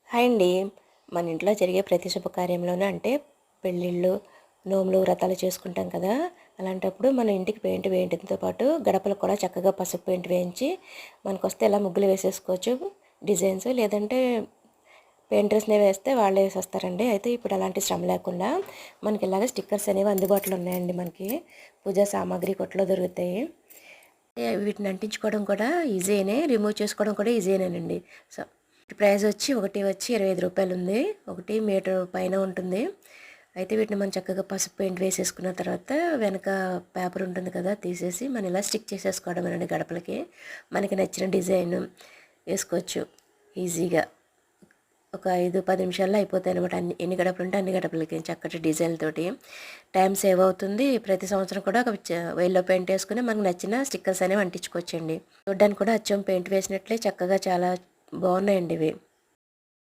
Hi అండి. మన ఇంట్లో జరిగే ప్రతి శుభకార్యంలోనూ అంటే పెళ్ళిళ్ళు, నోములు, వ్రతాలు చేసుకుంటాం కదా! అలాంటప్పుడు మన ఇంటికి పెయింట్ వేయడంతో పాటు గడపలకు కూడా చక్కగా పసుపు పెయింట్ వేయించి మనకొస్తే ఇలా ముగ్గులు వేసేసుకోవచ్చు డిజైన్స్. లేదంటే పెయింటర్స్‌నే వేస్తే వాళ్ళే వేసేస్తారండి. అయితే ఇప్పుడు అలాంటి శ్రమ లేకుండా మనకి ఇలాగ స్టిక్కర్స్ అనేవి అందుబాటులో ఉన్నాయండి మనకి. పూజా సామాగ్రి కొట్టులో దొరుకుతాయి. వీటిని అంటించుకోవడం కూడా ఈజీనే, రిమూవ్ చేసుకోవడం కూడా ఈజీనేనండి. సో ప్రైస్ ఒకటి వచ్చి రూ. 25 ఉంది. ఒకటి మీటర్ పైన ఉంటుంది. అయితే వీటిని మనం చక్కగా పసుపు పెయింట్ వేసేసుకున్న తర్వాత వెనక పేపర్ ఉంటుంది కదా, తీసేసి మనం ఇలా స్టిక్ చేసేసుకోవడమేనండి గడపలకి. మనకి నచ్చిన డిజైన్ వేసుకోవచ్చు ఈజీగా. ఒక 5-10 నిమిషాల్లో అయిపోతాయి అనమాట. ఎన్ని గడపలు ఉంటే అన్ని గడపలకి చక్కటి డిజైన్లతోటి టైం సేవ్ అవుతుంది. ప్రతి సంవత్సరం కూడా ఒక వైల్లో పెయింట్ వేసుకుని మనకు నచ్చిన స్టిక్కర్స్ అనేవి అంటించుకోవచ్చండి. చూడ్డానికి కూడా అచ్చం పెయింట్ వేసినట్లే చక్కగా చాలా బాగున్నాయండి ఇవి.